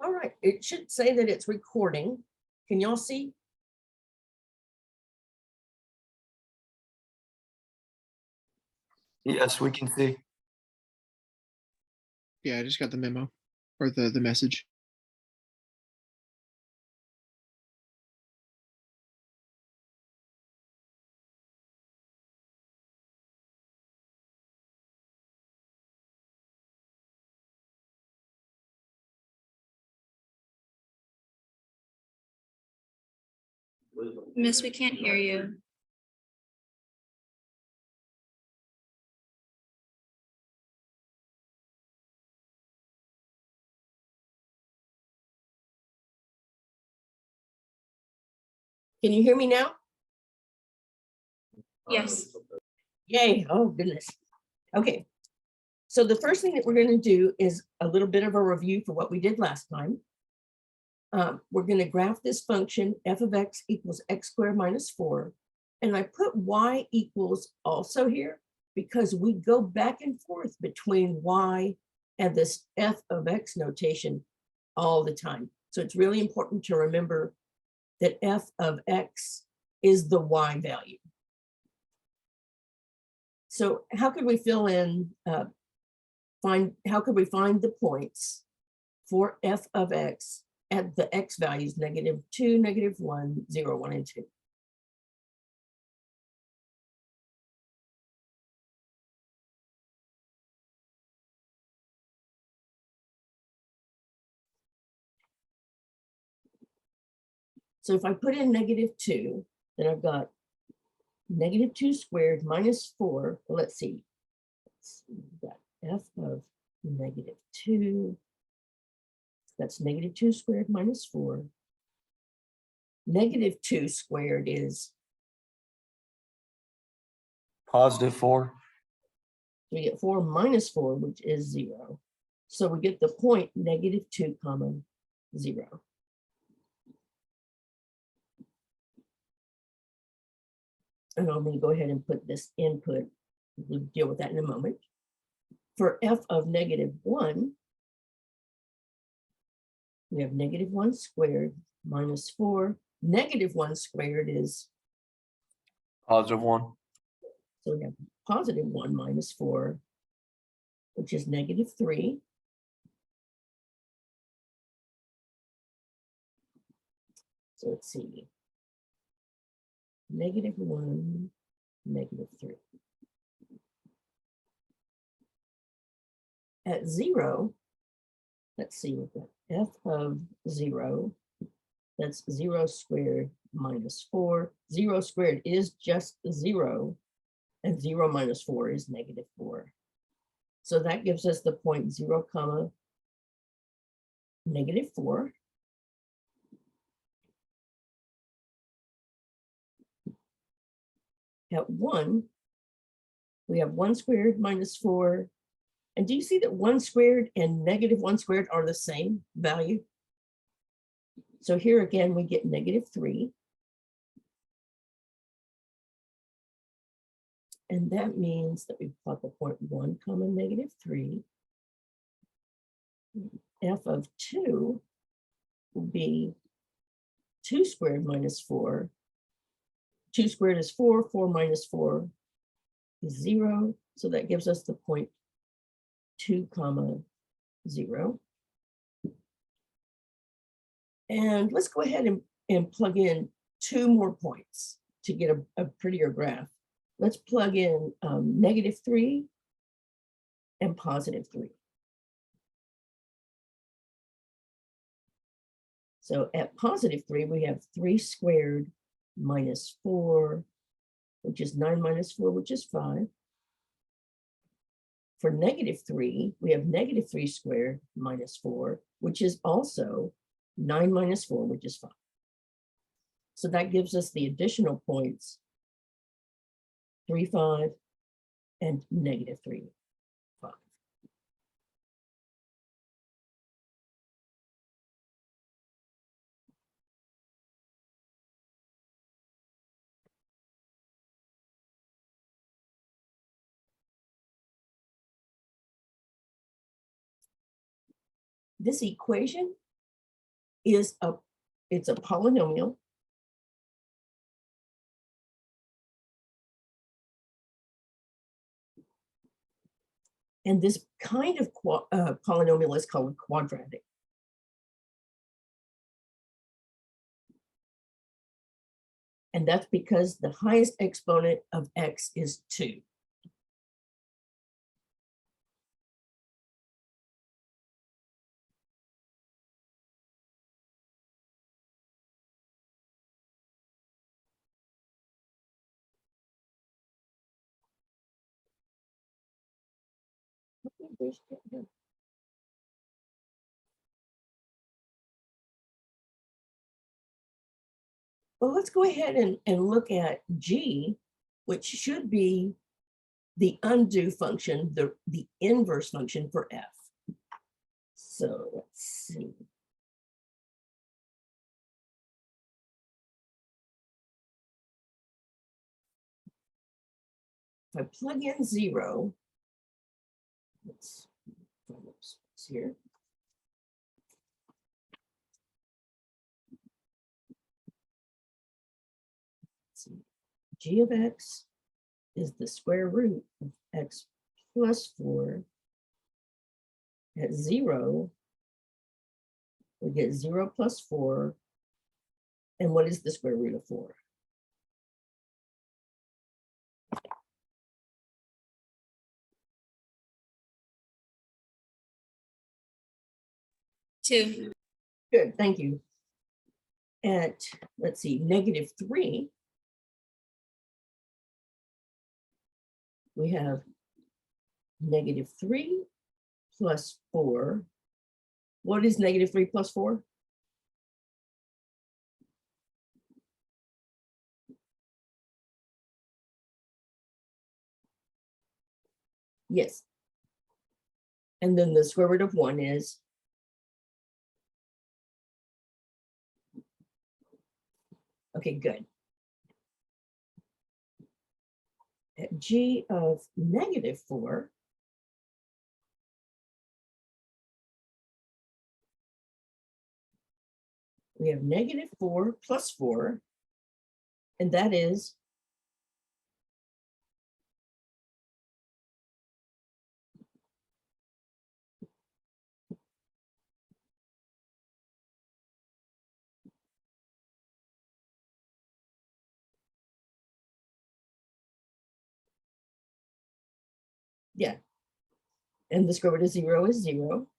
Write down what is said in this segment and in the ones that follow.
All right, it should say that it's recording. Can y'all see? Yes, we can see. Yeah, I just got the memo or the message. Miss, we can't hear you. Can you hear me now? Yes. Yay, oh goodness. Okay, so the first thing that we're going to do is a little bit of a review for what we did last time. We're going to graph this function f of x equals x squared minus 4. And I put y equals also here because we go back and forth between y and this f of x notation all the time. So it's really important to remember that f of x is the y value. So how could we fill in, how could we find the points for f of x at the x values, -2, -1, 0, 1, and 2? So if I put in -2, then I've got -2 squared minus 4. Well, let's see. We've got f of -2. That's -2 squared minus 4. -2 squared is, +4. we get 4 minus 4, which is 0. So we get the point -2 comma 0. And I'm going to go ahead and put this input. We'll deal with that in a moment. For f of -1, we have -1 squared minus 4. -1 squared is, +1. so we have +1 minus 4, which is -3. So let's see. -1, -3. At 0, let's see what that f of 0, that's 0 squared minus 4. 0 squared is just 0, and 0 minus 4 is -4. So that gives us the point 0 comma -4. At 1, we have 1 squared minus 4. And do you see that 1 squared and -1 squared are the same value? So here again, we get -3. And that means that we plot the point 1 comma -3. F of 2 will be 2 squared minus 4. 2 squared is 4. 4 minus 4 is 0. So that gives us the point 2 comma 0. And let's go ahead and plug in 2 more points to get a prettier graph. Let's plug in -3 and +3. So at +3, we have 3 squared minus 4, which is 9 minus 4, which is 5. For -3, we have -3 squared minus 4, which is also 9 minus 4, which is 5. So that gives us the additional points 3, 5, and -3, 5. This equation is it's a polynomial. And this kind of polynomial is called quadratic. And that's because the highest exponent of x is 2. Well, let's go ahead and look at g, which should be the undo function, the inverse function for f. So let's see. If I plug in 0, let's here. Let's see. G of x is the square root of x plus 4. At 0, we get 0 plus 4. And what is the square root of 4? 2. Good, thank you. At, let's see, -3, we have -3 plus 4. What is -3 plus 4? Yes. And then the square root of 1 is? Okay, good. At g of -4, we have -4 plus 4, and that is yeah. And the square root of 0 is 0.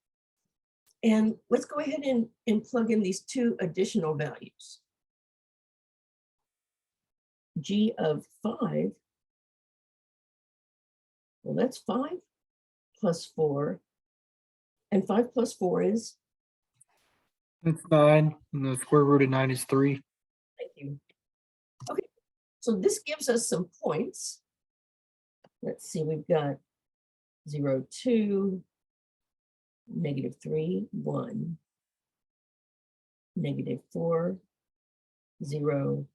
And let's go ahead and plug in these two additional values. G of 5, well, that's 5 plus 4. And 5 plus 4 is? It's 9, and the square root of 9 is 3. Thank you. Okay, so this gives us some points. Let's see, we've got 0, 2, -3, 1, -4, 0,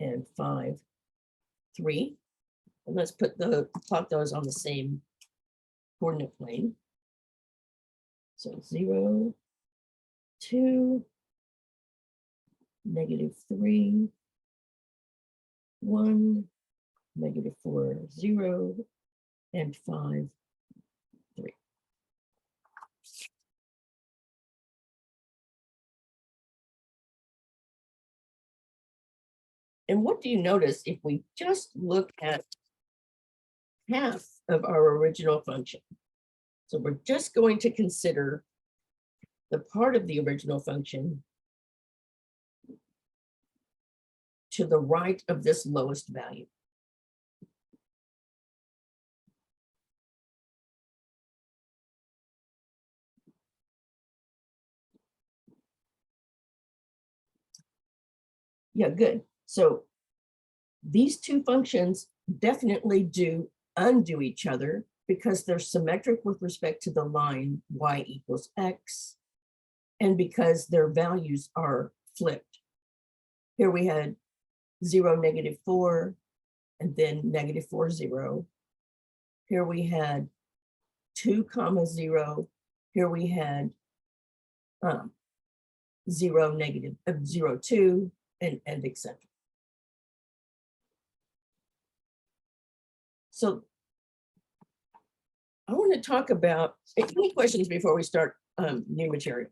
and 5, 3. And let's plot those on the same coordinate plane. So 0, 2, -3, 1, -4, 0, and 5, 3. And what do you notice if we just look at half of our original function? So we're just going to consider the part of the original function to the right of this lowest value. Yeah, good. So these two functions definitely do undo each other because they're symmetric with respect to the line y equals x, and because their values are flipped. Here we had 0, -4, and then -4, 0. Here we had 2, 0. Here we had 0, negative, 0, 2, and etc. So I want to talk about, any questions before we start new material?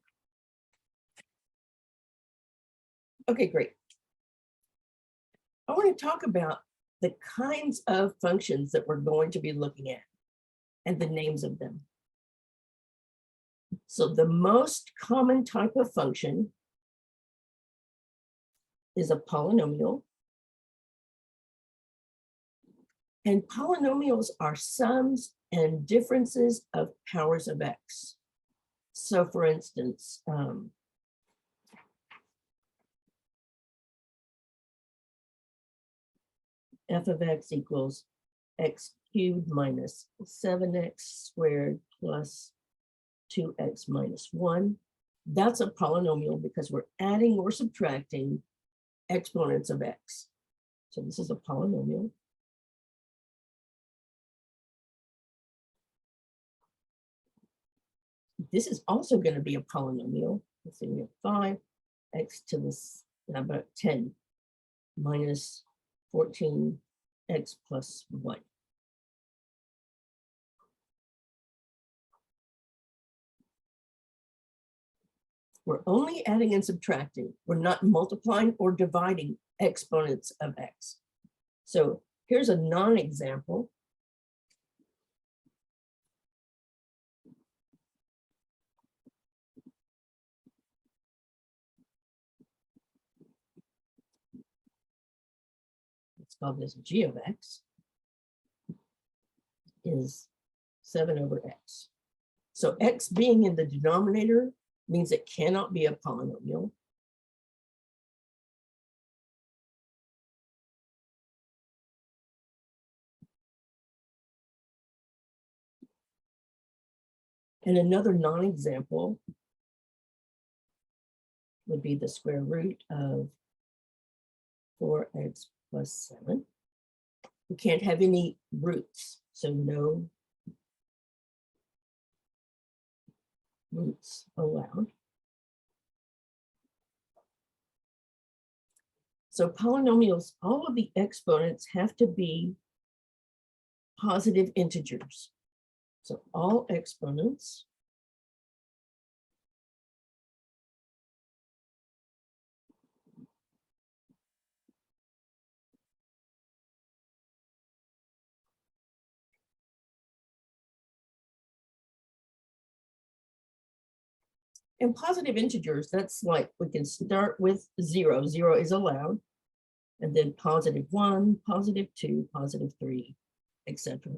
Okay, great. I want to talk about the kinds of functions that we're going to be looking at and the names of them. So the most common type of function is a polynomial. And polynomials are sums and differences of powers of x. So for instance, f of x equals x cubed minus 7x squared plus 2x minus 1. That's a polynomial because we're adding or subtracting exponents of x. So this is a polynomial. This is also going to be a polynomial. Let's see, we have 5x to this about 10 minus 14x plus 1. We're only adding and subtracting. We're not multiplying or dividing exponents of x. So here's a non-example. Let's call this g of x is 7 over x. So x being in the denominator means it cannot be a polynomial. And another non-example would be the square root of 4x plus 7. We can't have any roots, so no roots allowed. So polynomials, all of the exponents have to be positive integers. So all exponents and positive integers, that's like we can start with 0. 0 is allowed. And then positive 1, positive 2, positive 3, etc.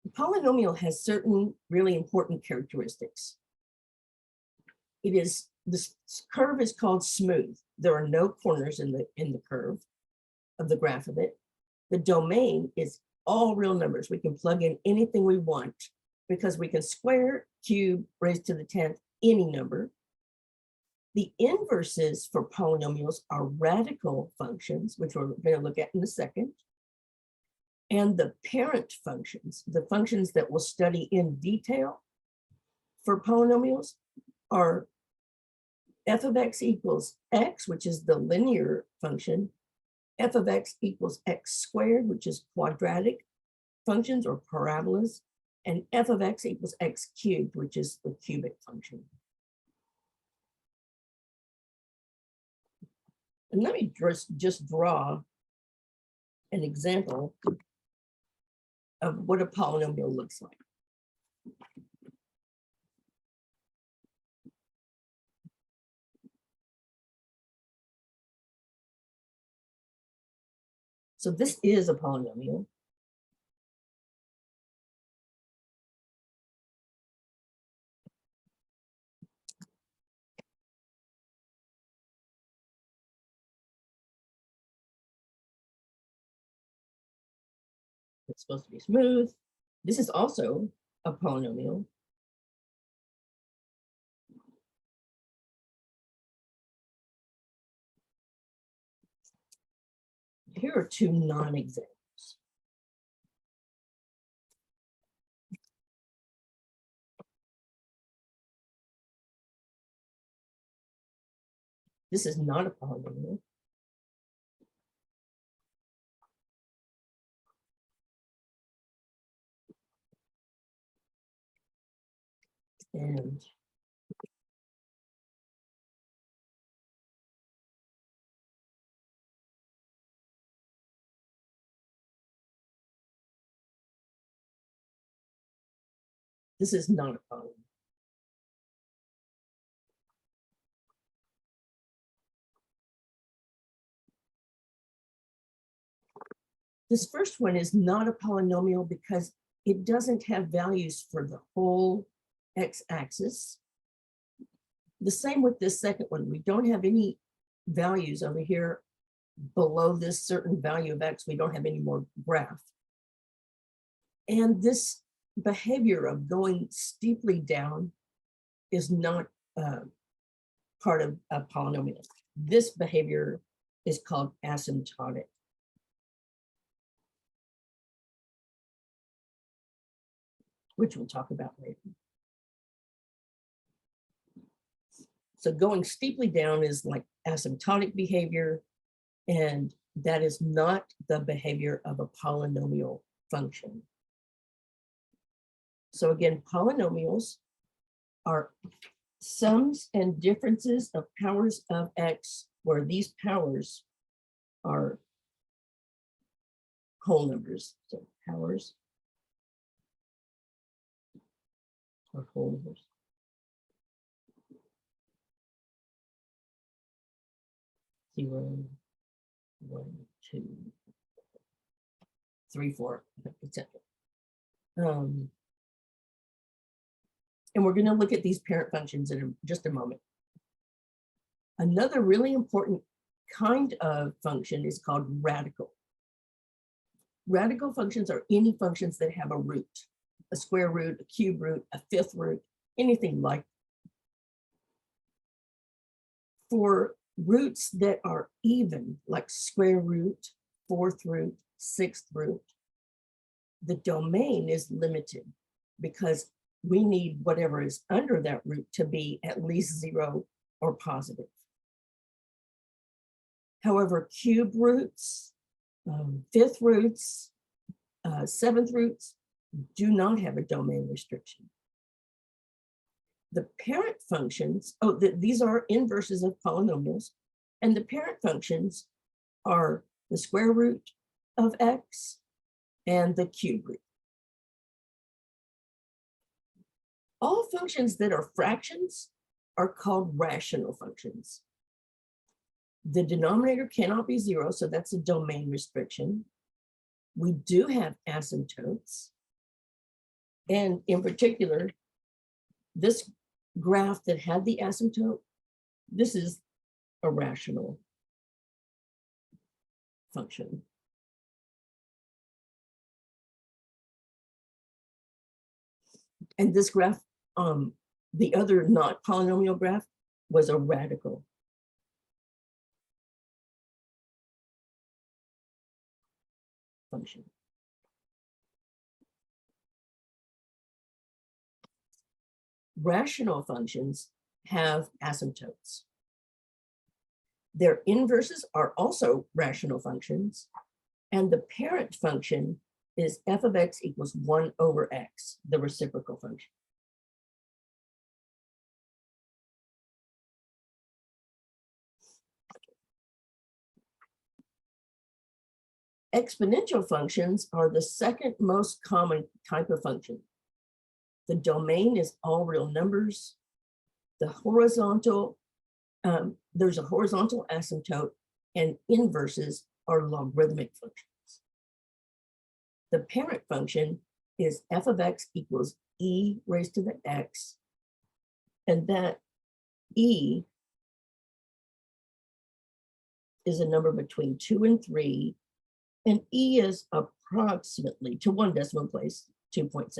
The polynomial has certain really important characteristics. It is, this curve is called smooth. There are no corners in the curve of the graph of it. The domain is all real numbers. We can plug in anything we want because we can square, cube, raised to the 10th, any number. The inverses for polynomials are radical functions, which we're going to look at in a second. And the parent functions, the functions that we'll study in detail for polynomials, are f of x equals x, which is the linear function, f of x equals x squared, which is quadratic functions or parabolas, and f of x equals x cubed, which is the cubic function. And let me just draw an example of what a polynomial looks like. So this is a polynomial. It's supposed to be smooth. This is also a polynomial. Here are two non-examples. This is not a polynomial. And this is not a polynomial. This first one is not a polynomial because it doesn't have values for the whole x-axis. The same with this second one. We don't have any values over here below this certain value of x. We don't have any more graph. And this behavior of going steeply down is not part of a polynomial. This behavior is called asymptotic. Which we'll talk about later. So going steeply down is like asymptotic behavior, and that is not the behavior of a polynomial function. So again, polynomials are sums and differences of powers of x, where these powers are whole numbers. So powers are whole numbers. Zero, 1, 2, 3, 4, etc. And we're going to look at these parent functions in just a moment. Another really important kind of function is called radical. Radical functions are any functions that have a root, a square root, a cube root, a fifth root, anything like that. For roots that are even, like square root, fourth root, sixth root, the domain is limited because we need whatever is under that root to be at least 0 or positive. However, cube roots, fifth roots, seventh roots do not have a domain restriction. The parent functions, these are inverses of polynomials, and the parent functions are the square root of x and the cube root. All functions that are fractions are called rational functions. The denominator cannot be 0, so that's a domain restriction. We do have asymptotes. And in particular, this graph that had the asymptote, this is a rational function. And this graph, the other not polynomial graph, was a radical. Function. Rational functions have asymptotes. Their inverses are also rational functions, and the parent function is f of x equals 1 over x, the reciprocal function. Exponential functions are the second most common type of function. The domain is all real numbers. The horizontal, there's a horizontal asymptote, and inverses are logarithmic functions. The parent function is f of x equals e raised to the x, and that e is a number between 2 and 3, and e is approximately, to one decimal place, 2.7.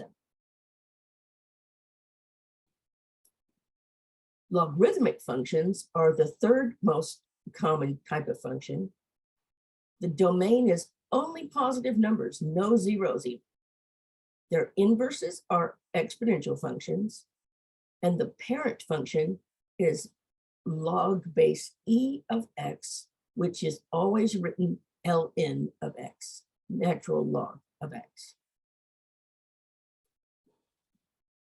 Logarithmic functions are the third most common type of function. The domain is only positive numbers, no zeros even. Their inverses are exponential functions, and the parent function is log base e of x, which is always written ln of x, natural log of x.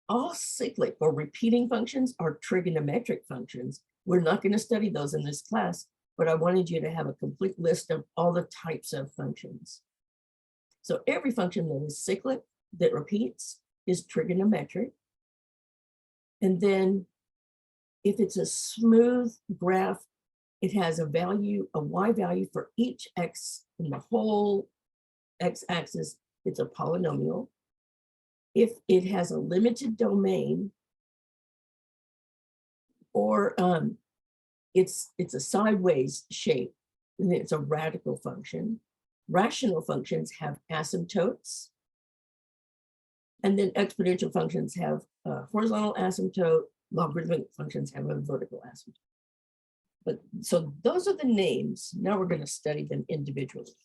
All cyclic or repeating functions are trigonometric functions. We're not going to study those in this class, but I wanted you to have a complete list of all the types of functions. So every function that is cyclic, that repeats, is trigonometric. And then if it's a smooth graph, it has a value, a y value for each x in the whole x-axis. It's a polynomial. If it has a limited domain, or it's a sideways shape, and it's a radical function. Rational functions have asymptotes. And then exponential functions have a horizontal asymptote. Logarithmic functions have a vertical asymptote. But so those are the names. Now we're going to study them individually.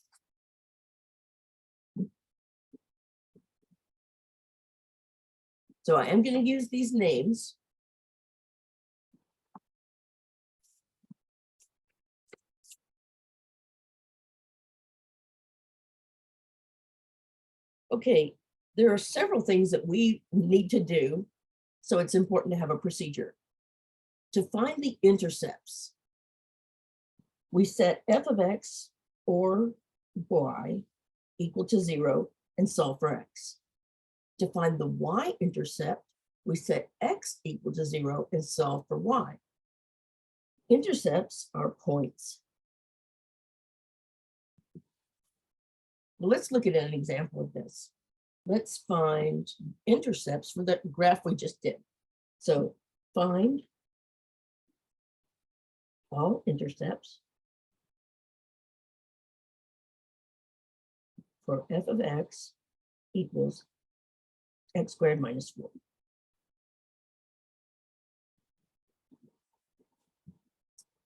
So I am going to use these names. Okay, there are several things that we need to do, so it's important to have a procedure. To find the intercepts, we set f of x or y equal to 0 and solve for x. To find the y-intercept, we set x equal to 0 and solve for y. Intercepts are points. Well, let's look at an example of this. Let's find intercepts for the graph we just did. So find all intercepts for f of x equals x squared minus 4.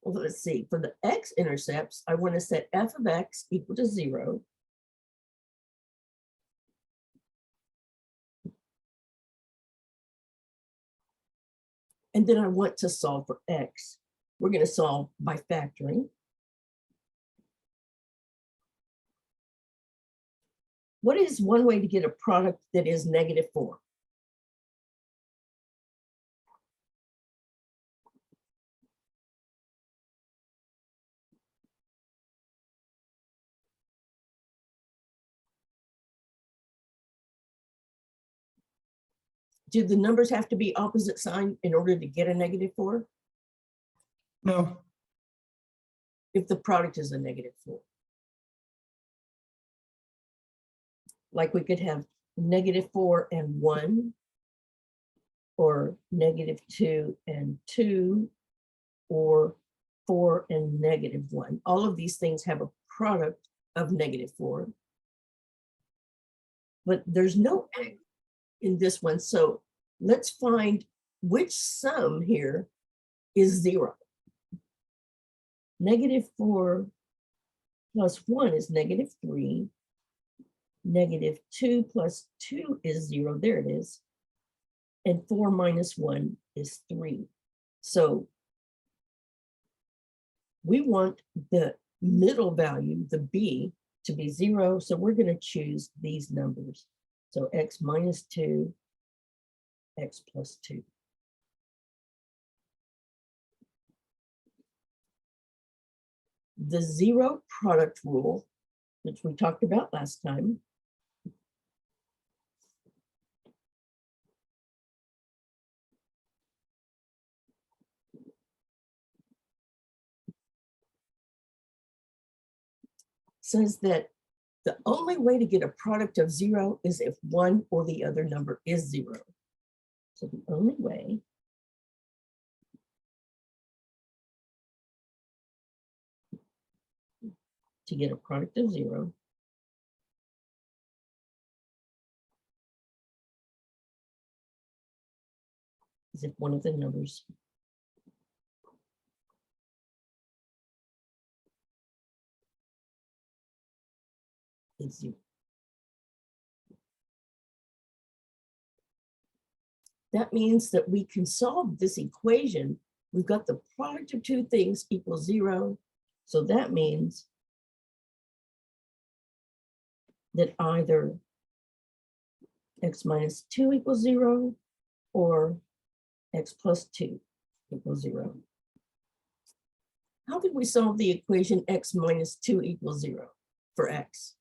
Well, let's see, for the x-intercepts, I want to set f of x equal to 0. And then I want to solve for x. We're going to solve by factoring. What is one way to get a product that is -4? Do the numbers have to be opposite sign in order to get a -4? No, If the product is a -4. Like we could have -4 and 1, or -2 and 2, or 4 and -1. All of these things have a product of -4. But there's no x in this one. So let's find which sum here is 0. -4 plus 1 is -3. -2 plus 2 is 0. There it is. And 4 minus 1 is 3. So we want the middle value, the b, to be 0. So we're going to choose these numbers. So x minus 2, x plus 2. The zero product rule, which we talked about last time, says that the only way to get a product of 0 is if one or the other number is 0. So the only way to get a product of 0 is if one of the numbers is 0. That means that we can solve this equation we've got the product of two things equals 0. So that means that either x minus 2 equals 0 or x plus 2 equals 0. How did we solve the equation x minus 2 equals 0 for x?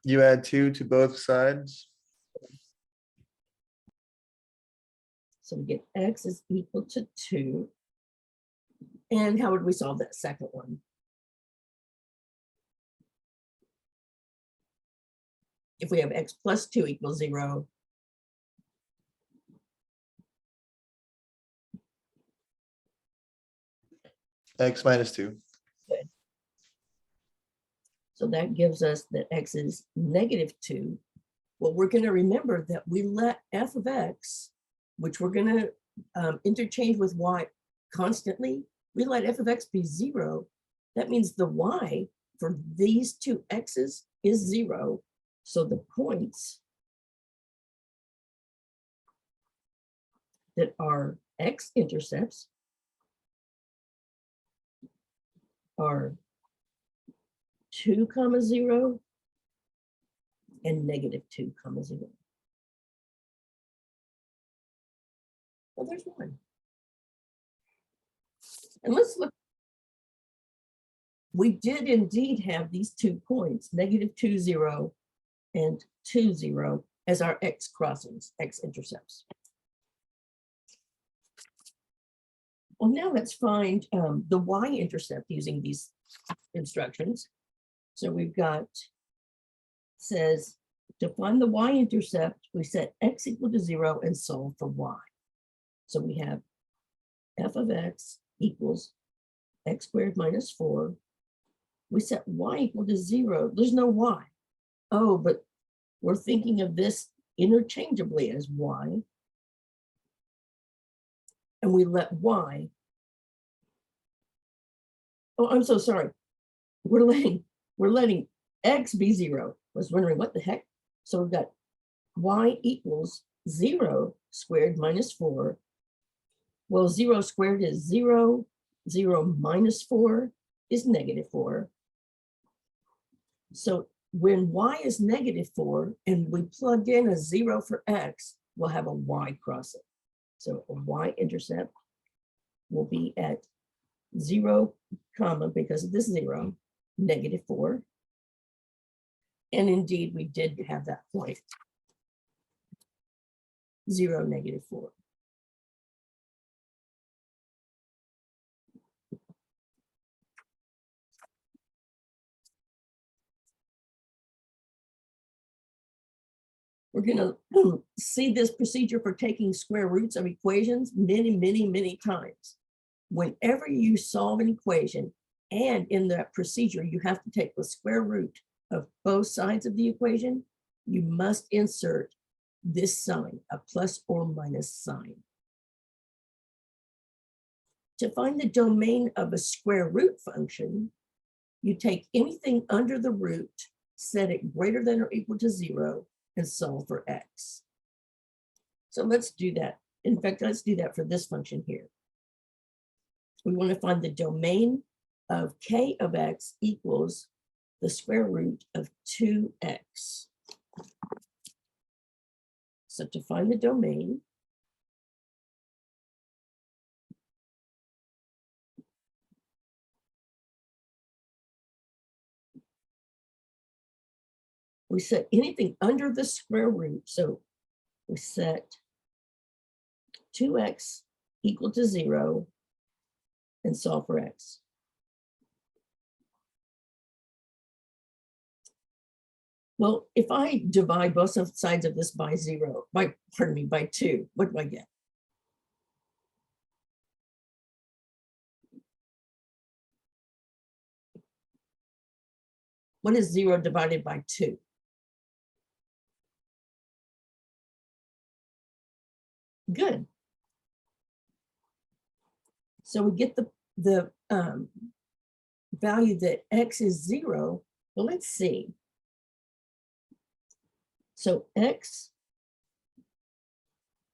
You add 2 to both sides. So we get x is equal to 2. And how would we solve that second one? If we have x plus 2 equals 0, X minus 2. so that gives us that x is negative 2. Well, we're going to remember that we let f of x, which we're going to interchange with y constantly, we let f of x be 0. That means the y for these two x's is 0. So the points that are x-intercepts are 2, 0 and negative 2, 0. Well, there's one. And let's look. We did indeed have these 2 points, negative 2, 0 and 2, 0 as our x crossings, x-intercepts. Well, now let's find the y-intercept using these instructions. So we've got, says, to find the y-intercept, we set x equal to 0 and solve for y. So we have f of x equals x squared minus 4. We set y equal to 0. There's no y. Oh, but we're thinking of this interchangeably as y. And we let y. Oh, I'm so sorry. We're letting x be 0. I was wondering what the heck. So we've got y equals 0 squared minus 4. Well, 0 squared is 0. 0 minus 4 is negative 4. So when y is negative 4 and we plug in a 0 for x, we'll have a y crossing. So a y-intercept will be at 0, comma, because of this 0, negative 4. And indeed, we did have that point. 0, negative 4. We're going to see this procedure for taking square roots of equations many, many, many times. Whenever you solve an equation, and in that procedure, you have to take the square root of both sides of the equation, you must insert this sign, a plus or minus sign. To find the domain of a square root function, you take anything under the root, set it greater than or equal to 0, and solve for x. So let's do that. In fact, let's do that for this function here. We want to find the domain of k of x equals the square root of 2x. So to find the domain, we set anything under the square root. So we set 2x equal to 0 and solve for x. Well, if I divide both sides of this by 0, by 2, what do I get? What is 0 divided by 2? Good. So we get the value that x is 0, well, let's see. So x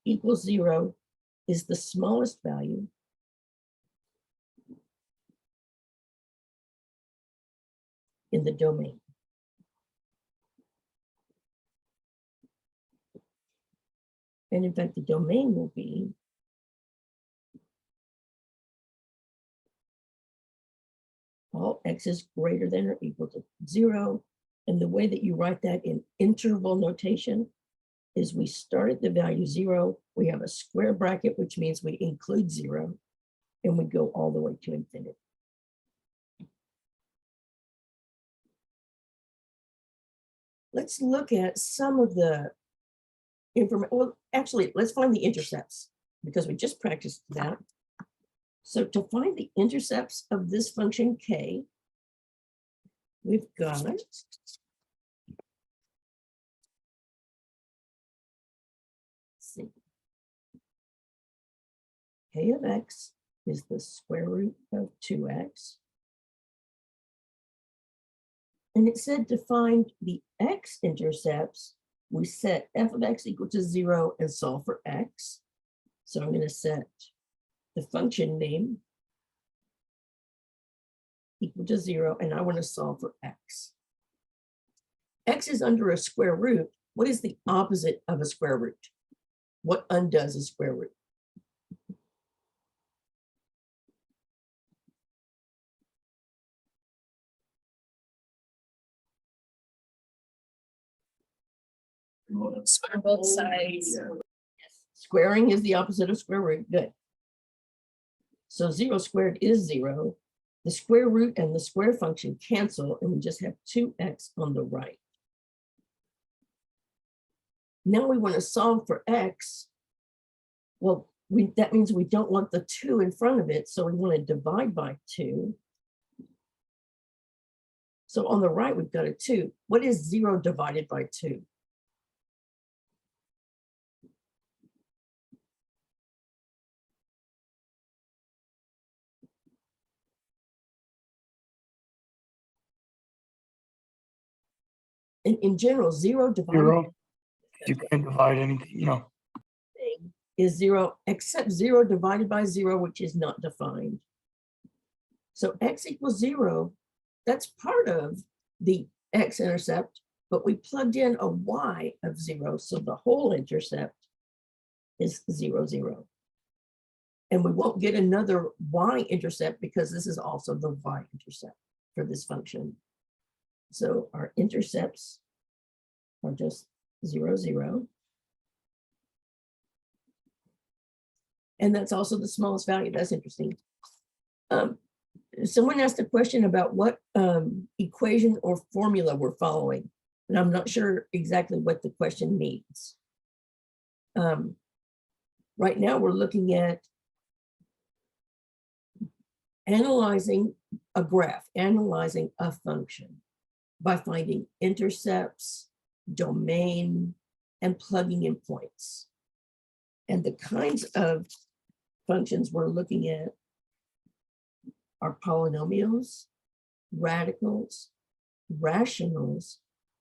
equals 0 is the smallest value. In the domain. And in fact, the domain will be all x is greater than or equal to 0. And the way that you write that in interval notation is we start at the value 0, we have a square bracket, which means we include 0, and we go all the way to infinity. Let's look at some of the information. Well, actually, let's find the intercepts because we just practiced that. So to find the intercepts of this function k, we've got see. K of x is the square root of 2x. And it said to find the x-intercepts, we set f of x equal to 0 and solve for x. So I'm going to set the function name equal to 0, and I want to solve for x. X is under a square root. What is the opposite of a square root? What undoes a square root? Square both sides. Yes. Squaring is the opposite of square root. Good. So 0 squared is 0. The square root and the square function cancel, and we just have 2x on the right. Now we want to solve for x. Well, that means we don't want the 2 in front of it, so we want to divide by 2. So on the right, we've got a 2. What is 0 divided by 2? In general, 0 divided 0. You can't divide anything, no. thing is 0, except 0 divided by 0, which is not defined. So x equals 0, that's part of the x-intercept, but we plugged in a y of 0, so the whole intercept is 0, 0. And we won't get another y-intercept because this is also the y-intercept for this function. So our intercepts are just 0, 0. And that's also the smallest value. That's interesting. Someone asked a question about what equation or formula we're following, and I'm not sure exactly what the question means. Right now, we're looking at analyzing a graph, analyzing a function by finding intercepts, domain, and plugging in points. And the kinds of functions we're looking at are polynomials, radicals, rationals,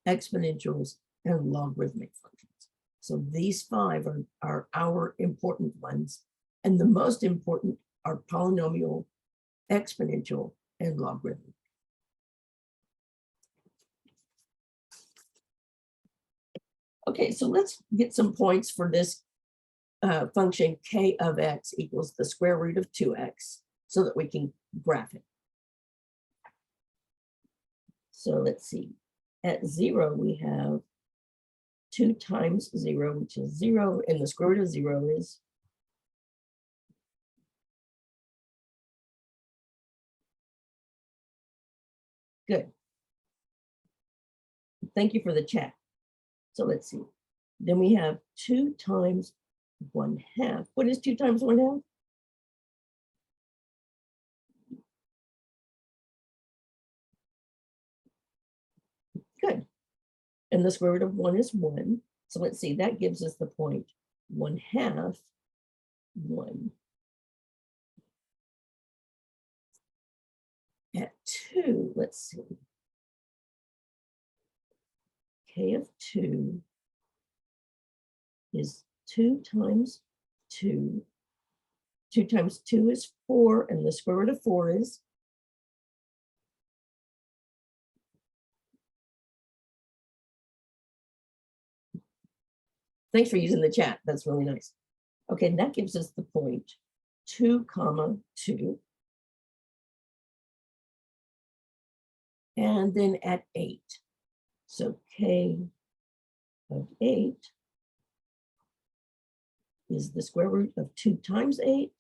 exponentials, and logarithmic functions. So these 5 are our important ones. And the most important are polynomial, exponential, and logarithmic. Okay, so let's get some points for this function k of x equals the square root of 2x so that we can graph it. So let's see. At 0, we have 2 times 0, which is 0, and the square root of 0 is good. Thank you for the chat. So let's see. Then we have 2 times 1/2. What is 2 times 1/2? Good. And the square root of 1 is 1. So let's see, that gives us the point 1/2, 1. 2, let's see. K of 2 is 2 times 2. 2 times 2 is 4, and the square root of 4 is thanks for using the chat. That's really nice. Okay, and that gives us the point 2, 2. And then at 8. So K of 8 is the square root of 2 times 8.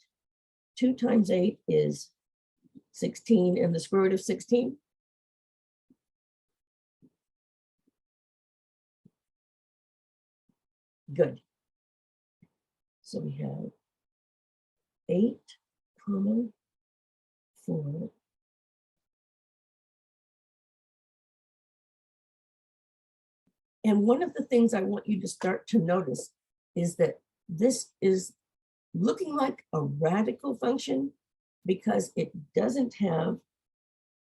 2 times 8 is 16, and the square root of 16. Good. So we have 8, 4. And one of the things I want you to start to notice is that this is looking like a radical function because it doesn't have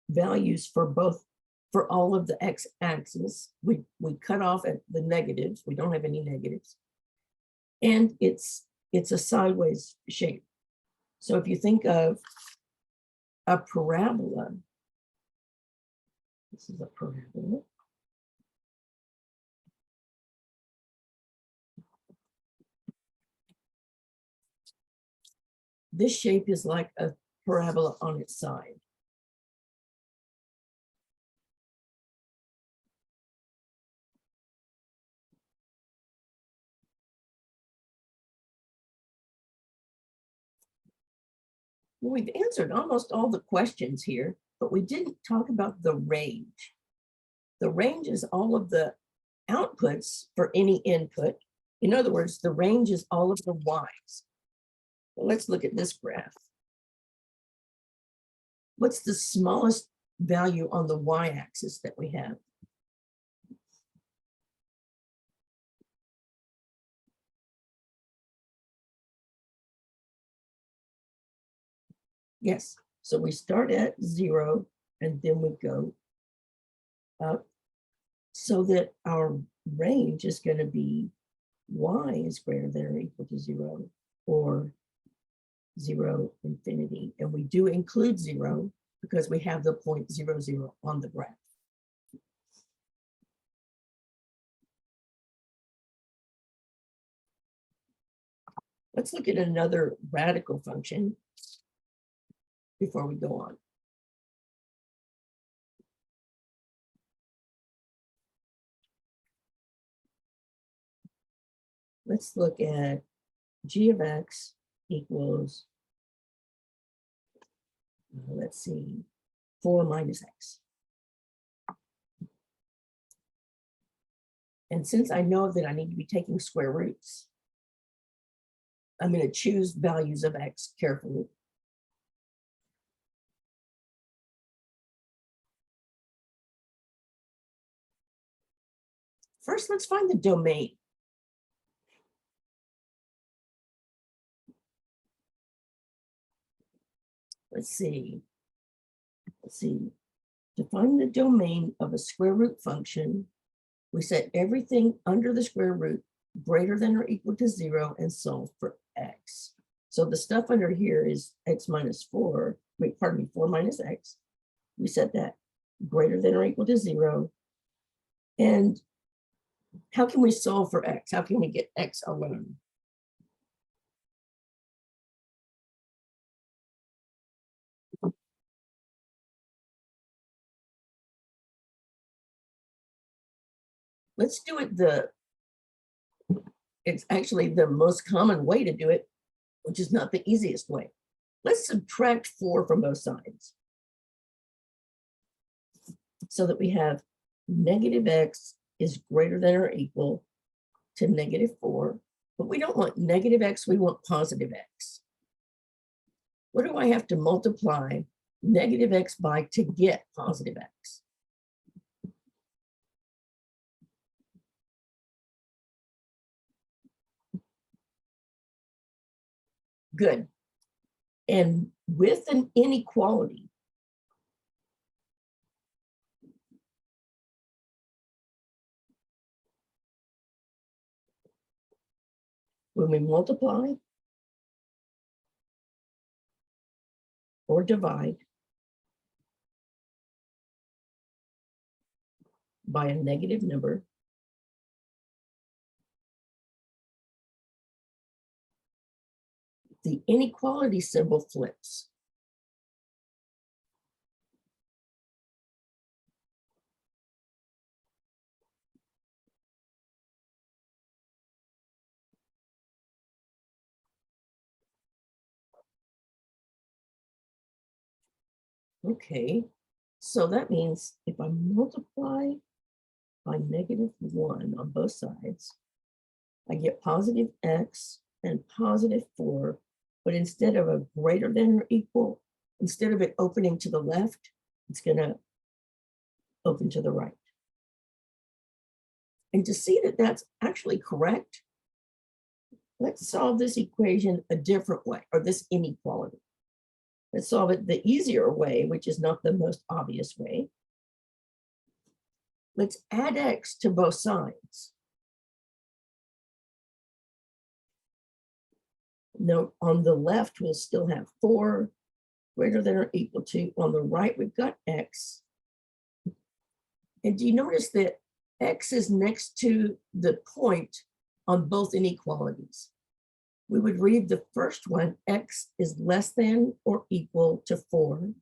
values for both, for all of the x-axis. We cut off at the negatives. We don't have any negatives. And it's a sideways shape. So if you think of a parabola, this is a parabola. This shape is like a parabola on its side. We've answered almost all the questions here, but we didn't talk about the range. The range is all of the outputs for any input. In other words, the range is all of the y's. Well, let's look at this graph. What's the smallest value on the y-axis that we have? Yes, so we start at 0 and then we go up so that our range is going to be y is greater than or equal to 0 or 0 infinity. And we do include 0 because we have the point 0, 0 on the graph. Let's look at another radical function before we go on. Let's look at g of x equals, let's see, 4 minus x. And since I know that I need to be taking square roots, I'm going to choose values of x carefully. First, let's find the domain. Let's see. To find the domain of a square root function, we set everything under the square root greater than or equal to 0 and solve for x. So the stuff under here is x minus 4, wait, pardon me, 4 minus x. We set that greater than or equal to 0. And how can we solve for x? How can we get x alone? Let's do it it's actually the most common way to do it, which is not the easiest way. Let's subtract 4 from both sides so that we have negative x is greater than or equal to negative 4, but we don't want negative x, we want positive x. What do I have to multiply negative x by to get positive x? Good. And with an inequality, when we multiply or divide by a negative number, the inequality symbol flips. Okay, so that means if I multiply by -1 on both sides, I get positive x and positive 4, but instead of a greater than or equal, instead of it opening to the left, it's going to open to the right. And to see that that's actually correct, let's solve this equation a different way, or this inequality. Let's solve it the easier way, which is not the most obvious way. Let's add x to both sides. Now, on the left, we'll still have 4 greater than or equal to. On the right, we've got x. And do you notice that x is next to the point on both inequalities? We would read the first one, x is less than or equal to 4.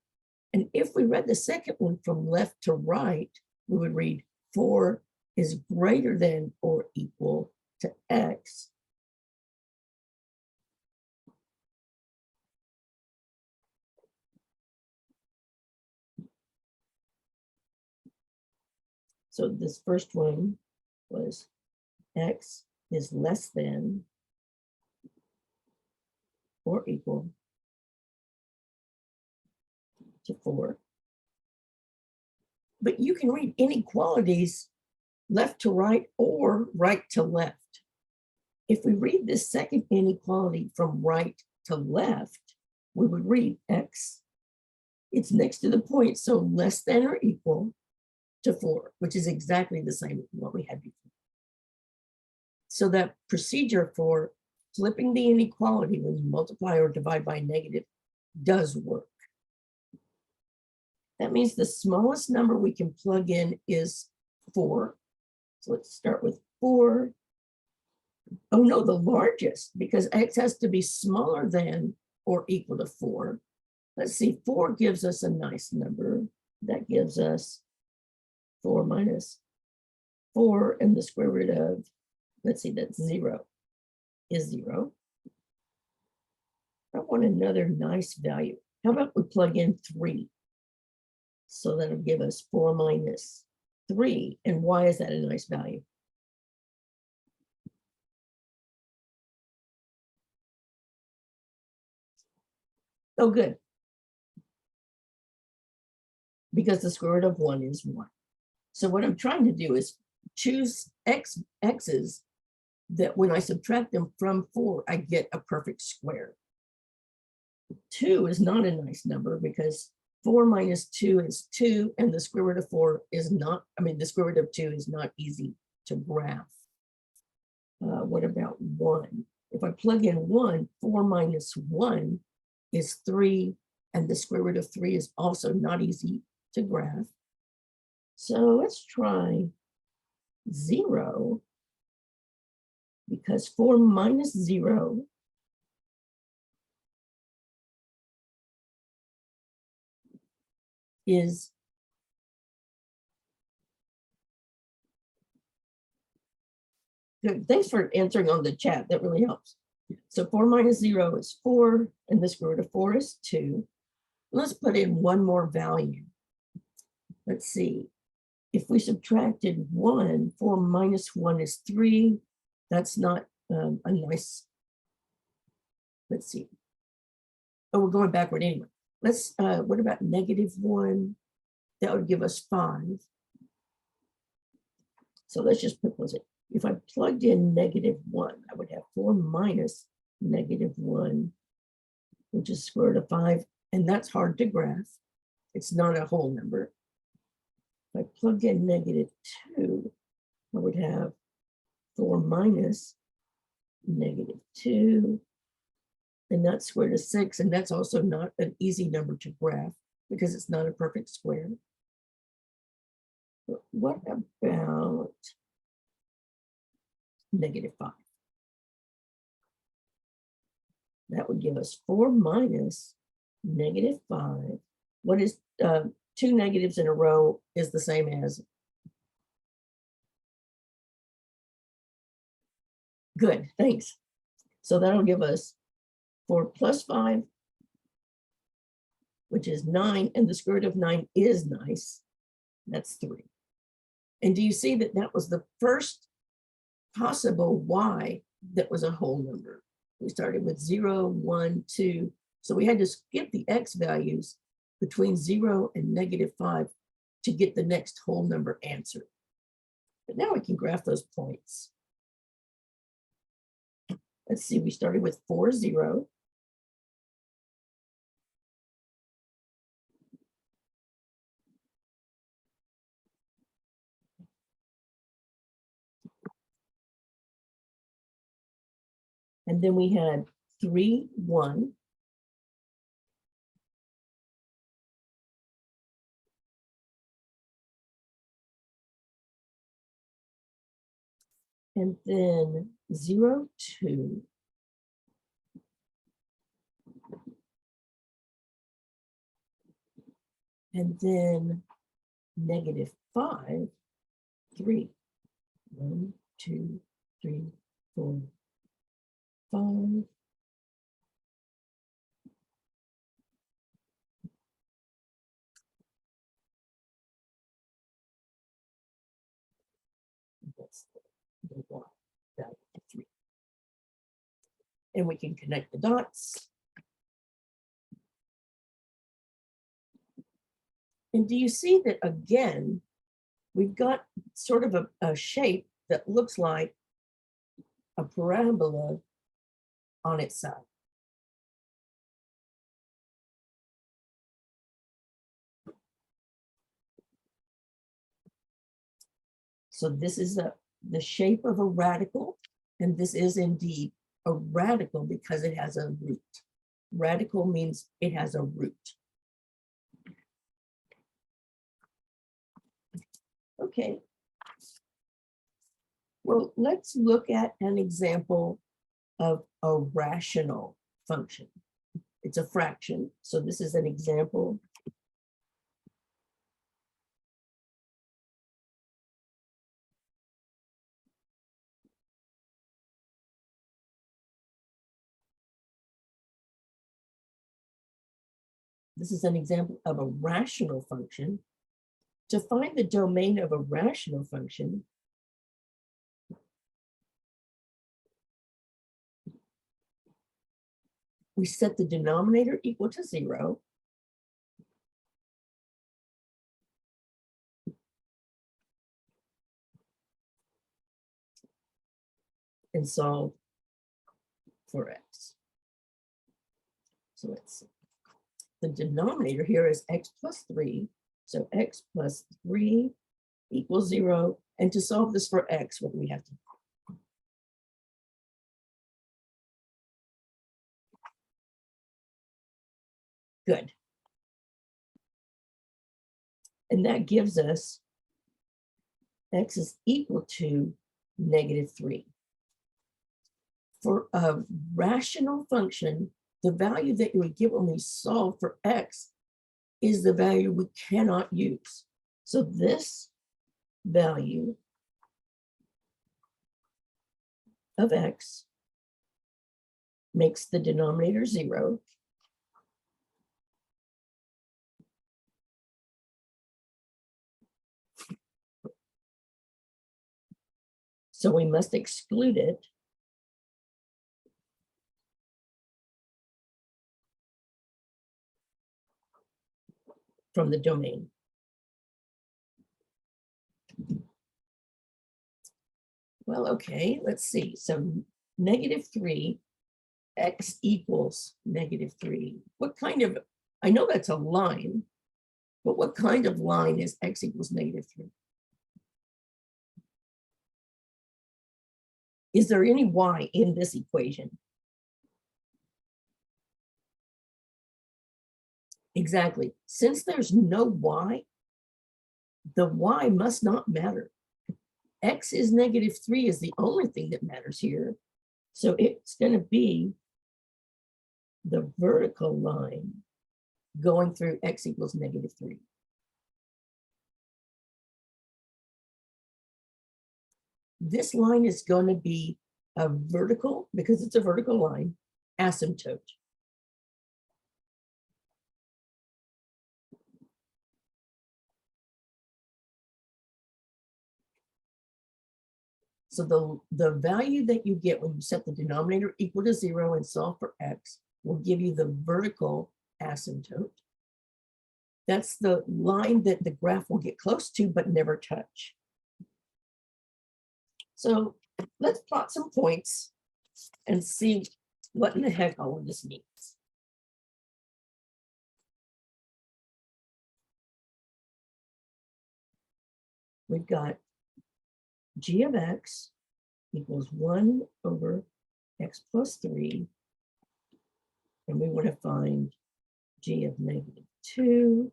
And if we read the second one from left to right, we would read 4 is greater than or equal to x. So this first one was x is less than or equal to 4. But you can read inequalities left to right or right to left. If we read this second inequality from right to left, we would read x, it's next to the point, so less than or equal to 4, which is exactly the same as what we had before. So that procedure for flipping the inequality when you multiply or divide by negative does work. That means the smallest number we can plug in is 4. So let's start with 4. Oh no, the largest, because x has to be smaller than or equal to 4. Let's see, 4 gives us a nice number. That gives us 4 minus 4, and the square root of, let's see, that's 0, is 0. I want another nice value. How about we plug in 3? So that'll give us 4 minus 3. And why is that a nice value? Oh, good. Because the square root of 1 is 1. So what I'm trying to do is choose x's that when I subtract them from 4, I get a perfect square. 2 is not a nice number because 4 minus 2 is 2, and the square root of 4 is not, the square root of 2 is not easy to graph. What about 1? If I plug in 1, 4 minus 1 is 3, and the square root of 3 is also not easy to graph. So let's try 0, because 4 minus 0 is good. Thanks for answering on the chat. That really helps. So 4 minus 0 is 4, and the square root of 4 is 2. Let's put in one more value. Let's see. If we subtracted 1, 4 minus 1 is 3. That's not a nice, let's see. Oh, we're going backward anyway. Let's, what about -1? That would give us 5. So let's just put those in. If I plugged in -1, I would have 4 minus -1, which is square root of 5. And that's hard to graph. It's not a whole number. If I plug in -2, I would have 4 minus -2. And that's square root of 6. And that's also not an easy number to graph because it's not a perfect square. But what about -5? That would give us 4 minus -5. What is 2 negatives in a row is the same as? Good, thanks. So that'll give us 4 plus 5, which is 9, and the square root of 9 is nice. That's 3. And do you see that that was the first possible y that was a whole number? We started with 0, 1, 2. So we had to skip the x values between 0 and -5 to get the next whole number answer. But now we can graph those points. Let's see, we started with 4, 0. And then we had 3, 1. And then 0, 2. And then -5, 3. 1, 2, 3, 4, 5. That's the y value of 3. And we can connect the dots. And do you see that again, we've got sort of a shape that looks like a parabola on its side. So this is the shape of a radical, and this is indeed a radical because it has a root. Radical means it has a root. Okay. Well, let's look at an example of a rational function. It's a fraction, so this is an example. This is an example of a rational function. To find the domain of a rational function, we set the denominator equal to 0. And solve for x. So let's see. The denominator here is x plus 3. So x plus 3 equals 0. And to solve this for x, what do we have to do? Good. And that gives us x is equal to -3. For a rational function, the value that you would get when we solve for x is the value we cannot use. So this value of x makes the denominator 0. So we must exclude it. From the domain. Well, okay, let's see. So -3, x equals -3. What kind of, I know that's a line, but what kind of line is x equals -3? Is there any y in this equation? Exactly. Since there's no y, the y must not matter. X is -3 is the only thing that matters here. So it's going to be the vertical line going through x equals -3. This line is going to be a vertical, because it's a vertical line, asymptote. So the value that you get when you set the denominator equal to 0 and solve for x will give you the vertical asymptote. That's the line that the graph will get close to but never touch. So let's plot some points and see what in the heck all of this means. We've got g of x equals 1 over x plus 3. And we want to find g of -2,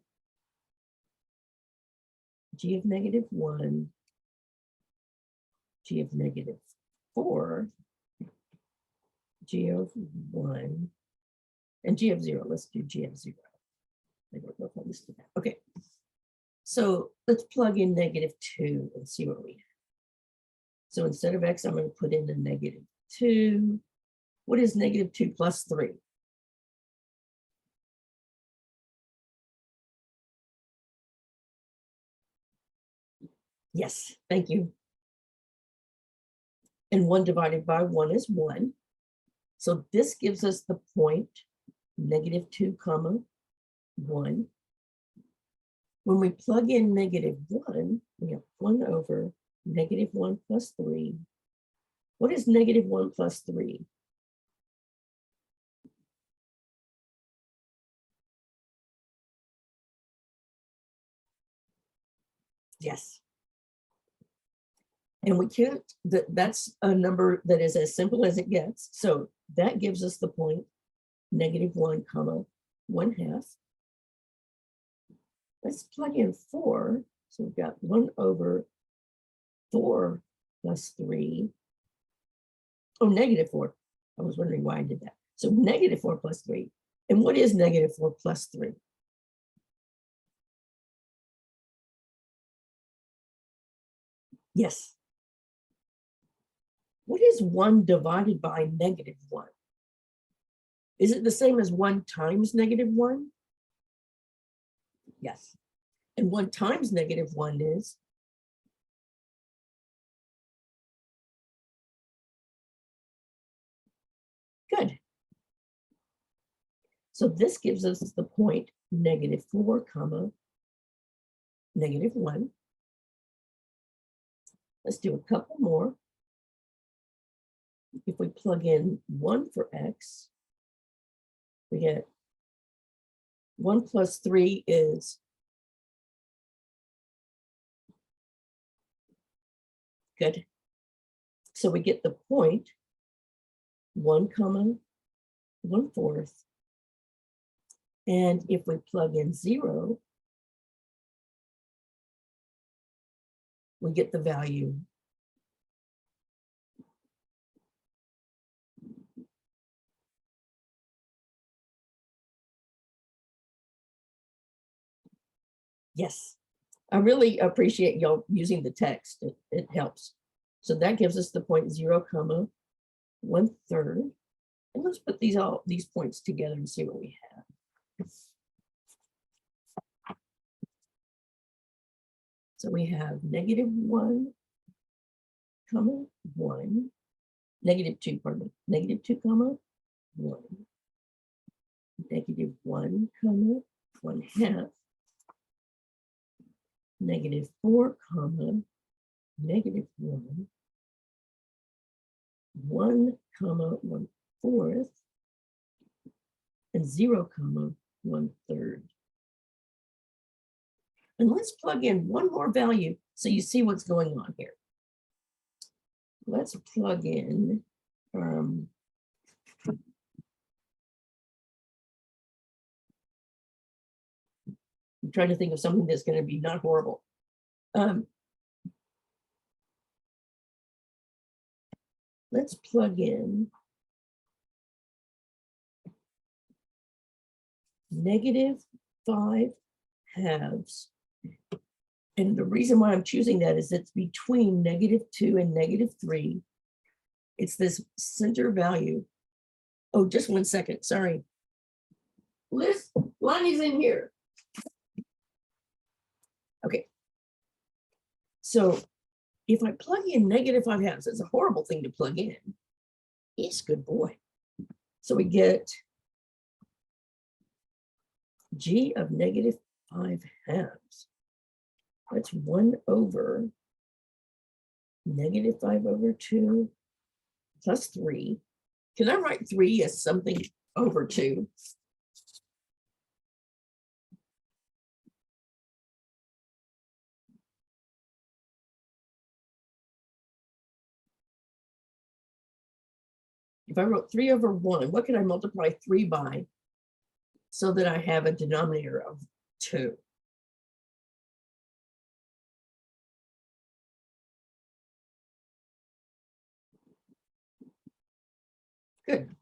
g of -1, g of -4, g of 1, and g of 0. Let's do g of 0. I don't know if I listed that. Okay. So let's plug in -2 and see what we have. So instead of x, I'm going to put in a -2. What is -2 plus 3? Yes, thank you. And 1 divided by 1 is 1. So this gives us the point -2 comma 1. When we plug in -1, we have 1 over -1 plus 3. What is -1 plus 3? Yes. And we can't, that's a number that is as simple as it gets. So that gives us the point -1 comma 1/2. Let's plug in 4. So we've got 1 over 4 plus 3. Oh, -4. I was wondering why I did that. So -4 plus 3. And what is -4 plus 3? Yes. What is 1 divided by -1? Is it the same as 1 times -1? Yes. And 1 times -1 is? Good. So this gives us the point -4 comma -1. Let's do a couple more. If we plug in 1 for x, we get 1 plus 3 is good. So we get the point 1 comma 1/4. And if we plug in 0, we get the value . Yes, I really appreciate y'all using the text. It helps. So that gives us the point 0 comma 1/3. And let's put these points together and see what we have. So we have -1 comma 1, -2, pardon me, -2 comma 1, -1 comma 1/2, -4 comma -1, 1 comma 1/4, and 0 comma 1/3. And let's plug in one more value so you see what's going on here. let's plug in. I'm trying to think of something that's going to be not horrible. Let's plug in -5 halves. And the reason why I'm choosing that is it's between -2 and -3. It's this center value. Oh, just 1 second, sorry. Liz, Lonnie's in here. Okay. So if I plug in -5 halves, it's a horrible thing to plug in. It's good boy. So we get G of -5 halves. That's 1 over -5/2 plus 3. Can I write 3 as something over 2? If I wrote 3 over 1, what can I multiply 3 by so that I have a denominator of 2? Good.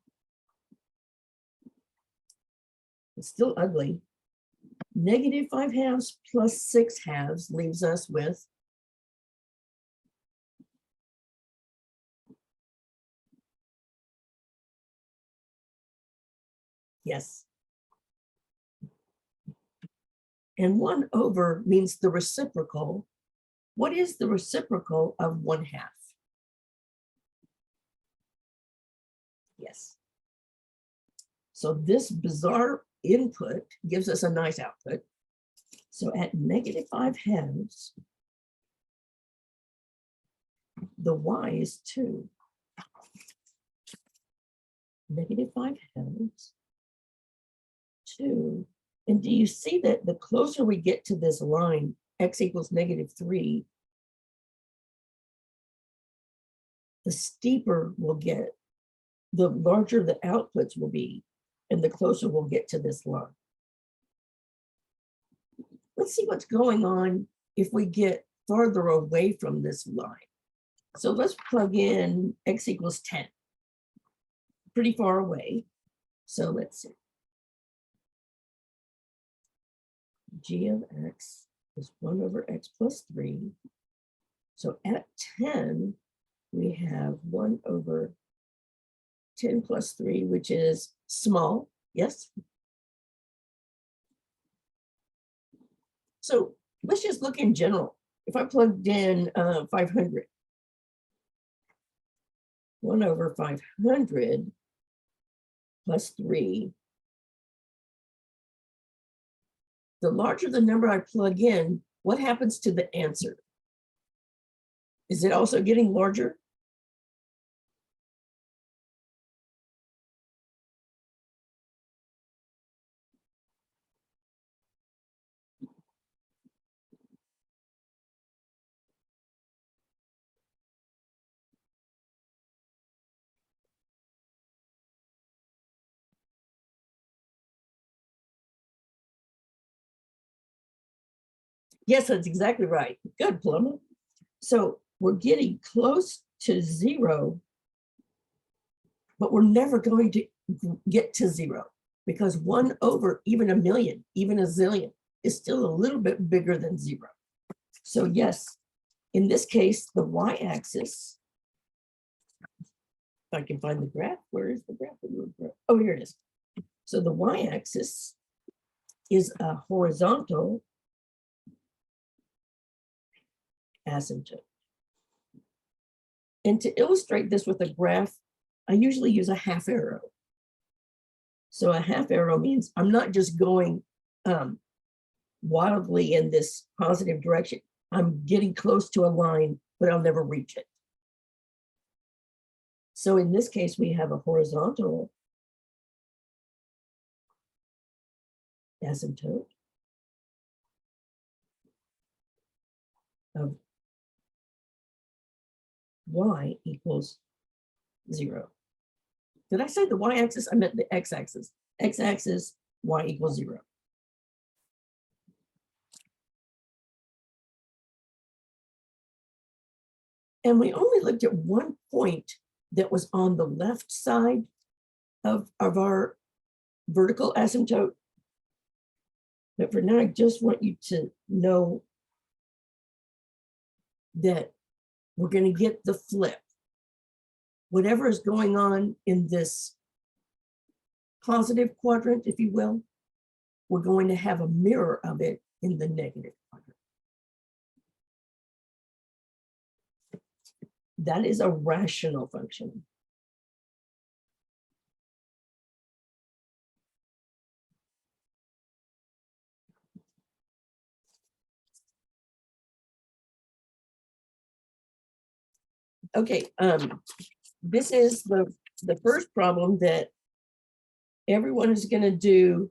It's still ugly. -5 halves plus 6 halves leaves us with yes. And 1 over means the reciprocal. What is the reciprocal of 1/2? Yes. So this bizarre input gives us a nice output. So at -5 halves, the y is 2. -5 halves, 2. And do you see that the closer we get to this line, x equals -3, the steeper we'll get, the larger the outputs will be, and the closer we'll get to this line. Let's see what's going on if we get farther away from this line. So let's plug in x equals 10. Pretty far away. So let's see. G of x is 1 over x plus 3. So at 10, we have 1 over 10 plus 3, which is small. Yes. So let's just look in general. If I plugged in 500, 1 over 500 plus 3, the larger the number I plug in, what happens to the answer? Is it also getting larger? Yes, that's exactly right. Good, Plummer. So we're getting close to 0, but we're never going to get to 0 because 1 over even a million, even a zillion, is still a little bit bigger than 0. So yes, in this case, the y-axis, if I can find the graph, where is the graph? Oh, here it is. So the y-axis is a horizontal asymptote. And to illustrate this with a graph, I usually use a half arrow. So a half arrow means I'm not just going wildly in this positive direction. I'm getting close to a line, but I'll never reach it. So in this case, we have a horizontal asymptote of y equals 0. Did I say the y-axis? I meant the x-axis. X-axis, y equals 0. And we only looked at one point that was on the left side of our vertical asymptote. But for now, I just want you to know that we're going to get the flip. Whatever is going on in this positive quadrant, if you will, we're going to have a mirror of it in the negative quadrant. That is a rational function. Okay, this is the first problem that everyone is going to do,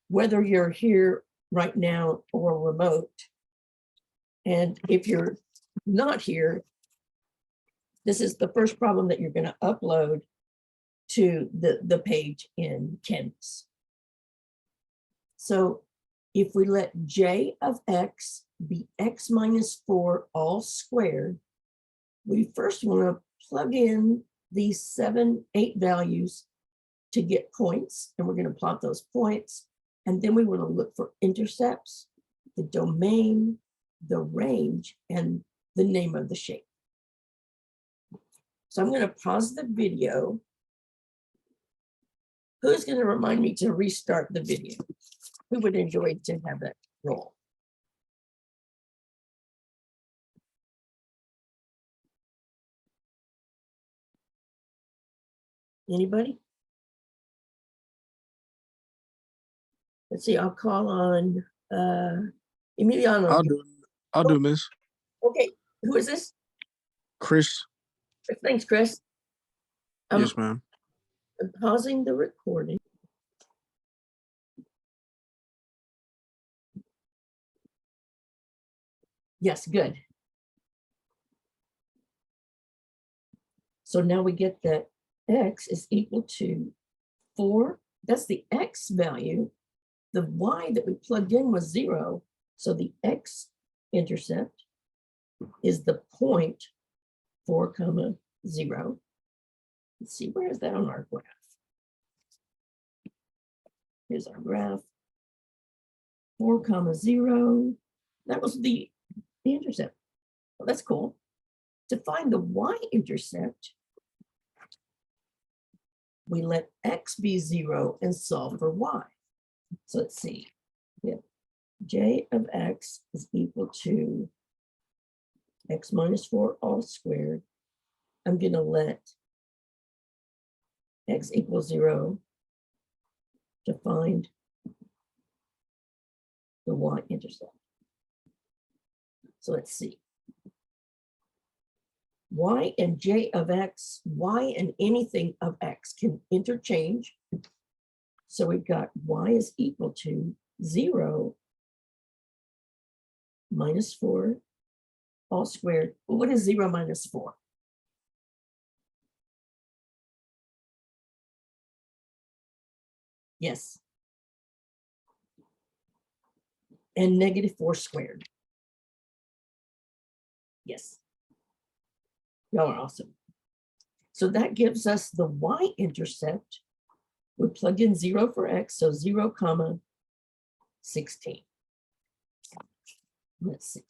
whether you're here right now or remote. And if you're not here, this is the first problem that you're going to upload to the page in Canvas. So if we let j of x be x minus 4 all squared, we first want to plug in these 7, 8 values to get points, and we're going to plot those points. And then we want to look for intercepts, the domain, the range, and the name of the shape. So I'm going to pause the video. Who's going to remind me to restart the video? Who would enjoy to have that role? Anybody? Let's see, I'll call on Emiliano. I'll do, Miss. Okay, who is this? Chris. Thanks, Chris. Yes, ma'am. I'm pausing the recording. Yes, good. So now we get that x is equal to 4. That's the x value. The y that we plugged in was 0. So the x-intercept is the point 4, 0. Let's see, where is that on our graph? Here's our graph. 4, 0. That was the intercept. Well, that's cool. To find the y-intercept, we let x be 0 and solve for y. So let's see. Yeah. J of x is equal to x minus 4 all squared. I'm going to let x equals 0 to find the y-intercept. So let's see. Y and j of x, y and anything of x can interchange. So we've got y is equal to 0 minus 4 all squared. Well, what is 0 minus 4? Yes. And negative 4 squared. Yes. Y'all are awesome. So that gives us the y-intercept. We plug in 0 for x, so 0, 16. Let's see.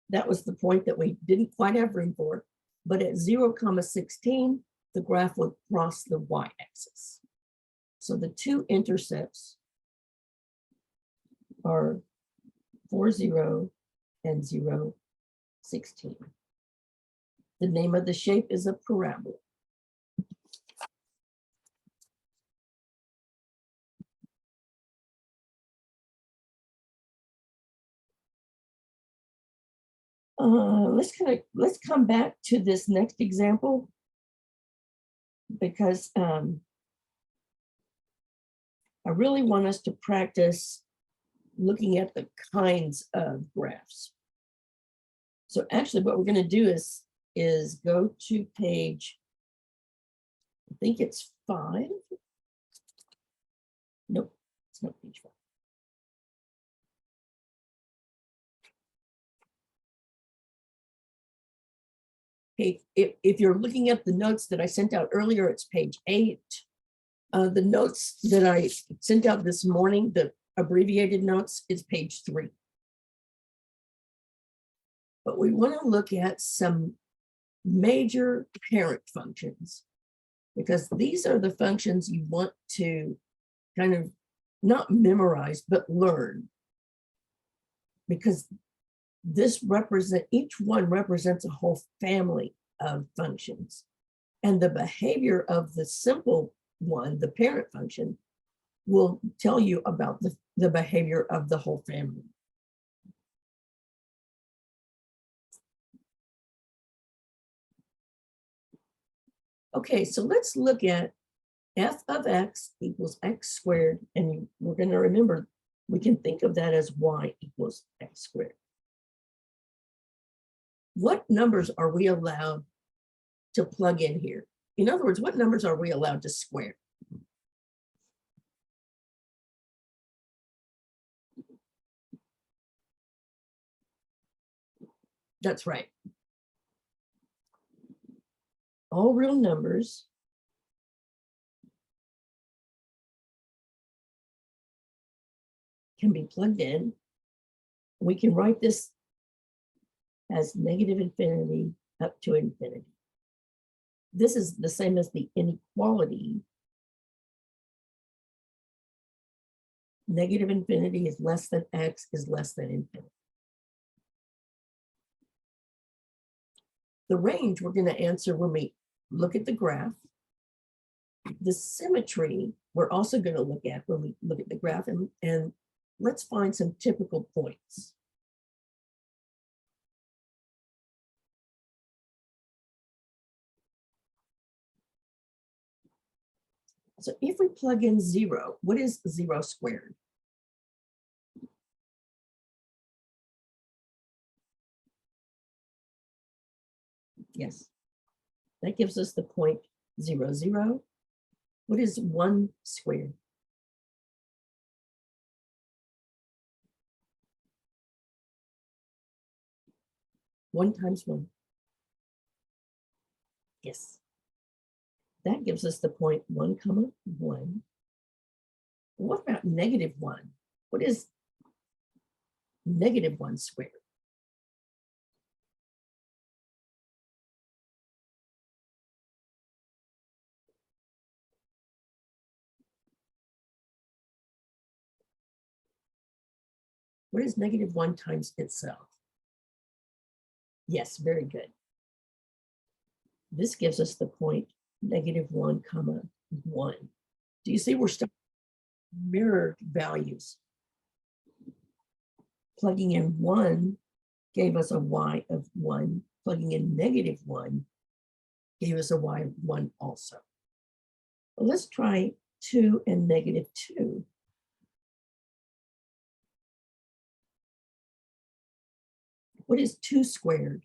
That was the point that we didn't quite have room for, but at 0, 16, the graph would cross the y-axis. So the two intercepts are 4, 0 and 0, 16. The name of the shape is a parabola. Let's come back to this next example because I really want us to practice looking at the kinds of graphs. So actually what we're going to do is is go to page, I think it's 5. Nope, it's not page 5. Okay, if you're looking at the notes that I sent out earlier, it's page 8. The notes that I sent out this morning, the abbreviated notes, is page 3. But we want to look at some major parent functions, because these are the functions you want to kind of not memorize, but learn. Because each one represents a whole family of functions. And the behavior of the simple one, the parent function, will tell you about the behavior of the whole family. Okay, so let's look at f of x equals x squared, and we're going to remember we can think of that as y equals x squared. What numbers are we allowed to plug in here? In other words, what numbers are we allowed to square? That's right. All real numbers can be plugged in. We can write this as negative infinity up to infinity. This is the same as the inequality. Negative infinity is less than x is less than infinity. The range we're going to answer when we look at the graph. The symmetry we're also going to look at when we look at the graph, and let's find some typical points. So if we plug in 0, what is 0 squared? Yes, that gives us the point 0, 0. What is 1 squared? One times 1. Yes. That gives us the point 1, 1. What about negative 1? What is negative 1 squared? What is negative 1 times itself? Yes, very good. This gives us the point negative 1, 1. Do you see we're still mirrored values? Plugging in 1 gave us a y of 1. Plugging in negative 1 gave us a y of 1 also. Well, let's try 2 and negative 2. What is 2 squared?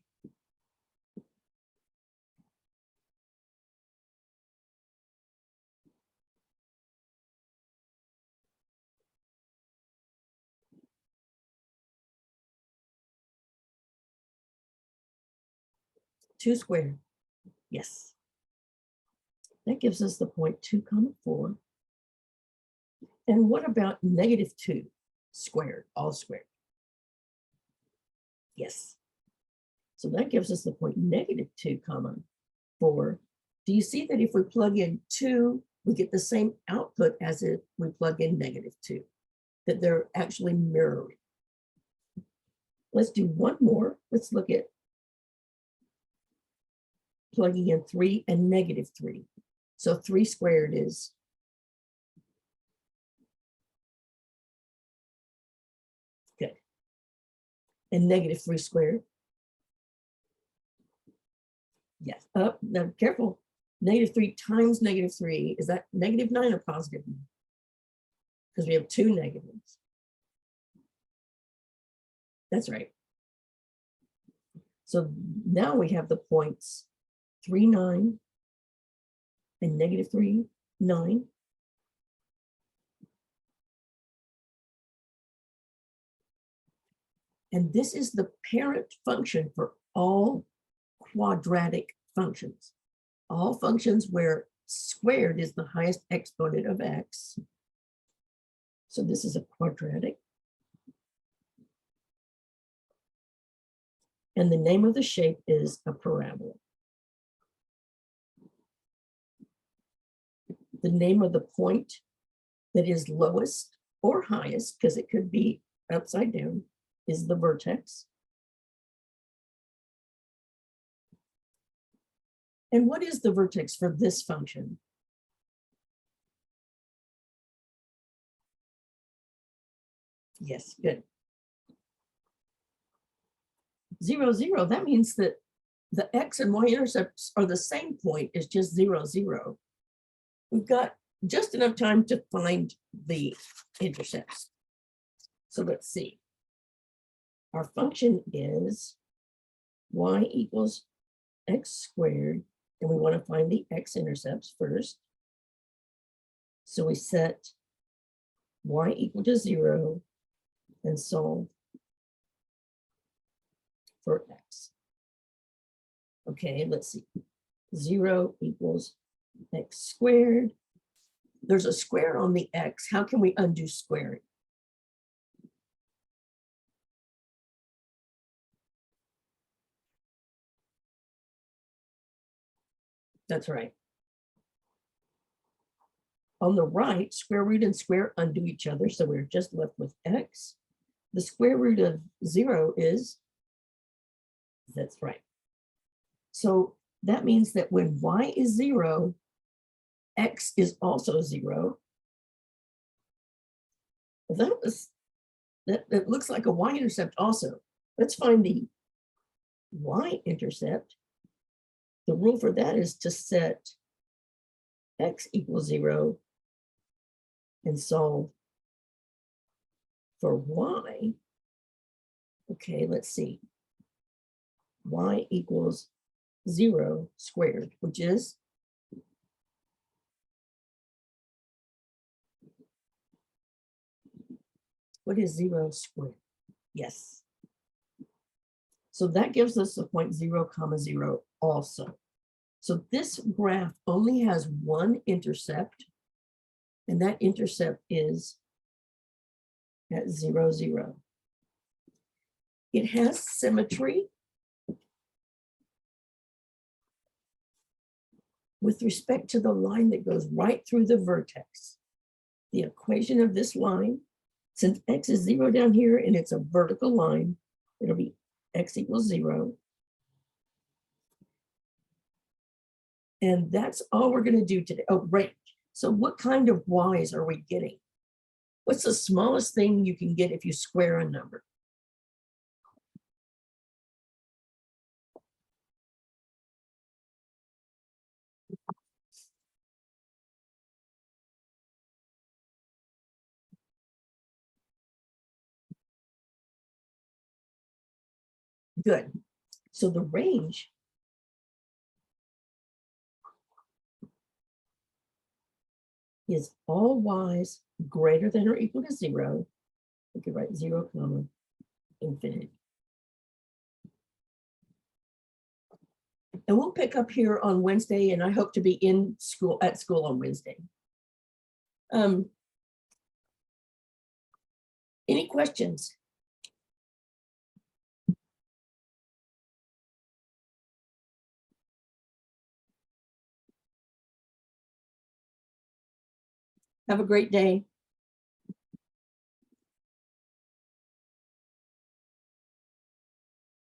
Two squared. Yes. That gives us the point 2, 4. And what about negative 2 squared, all squared? Yes. So that gives us the point negative 2, 4. Do you see that if we plug in 2, we get the same output as if we plug in negative 2, that they're actually mirroring? Let's do one more. Let's look at plugging in 3 and negative 3. So 3 squared is good. And negative 3 squared. Yes. Oh, now careful. Negative 3 times negative 3, is that negative 9 or positive 9? Because we have 2 negatives. That's right. So now we have the points 3, 9 and negative 3, 9. And this is the parent function for all quadratic functions. All functions where squared is the highest exponent of x. So this is a quadratic. And the name of the shape is a parabola. The name of the point that is lowest or highest, because it could be upside down, is the vertex. And what is the vertex for this function? Yes, good. 0, 0, that means that the x and y intercepts are the same point, it's just 0, 0. We've got just enough time to find the intercepts. So let's see. Our function is y equals x squared, and we want to find the x-intercepts first. So we set y equal to 0 and solve for x. Okay, let's see. 0 equals x squared. There's a square on the x. How can we undo squaring? That's right. On the right, square root and square undo each other, so we're just left with x. The square root of 0 is, that's right. So that means that when y is 0, x is also 0. That looks like a y-intercept also. Let's find the y-intercept. The rule for that is to set x equals 0 and solve for y. Okay, let's see. Y equals 0 squared, which is what is 0 squared? Yes. So that gives us the point 0, 0 also. So this graph only has one intercept, and that intercept is at 0, 0. It has symmetry with respect to the line that goes right through the vertex. The equation of this line, since x is 0 down here and it's a vertical line, it'll be x equals 0. And that's all we're going to do today. Oh, range. So what kind of y's are we getting? What's the smallest thing you can get if you square a number? Good. So the range is all y's greater than or equal to 0. We could write 0, infinity. And we'll pick up here on Wednesday, and I hope to be in school at school on Wednesday. Any questions? Have a great day.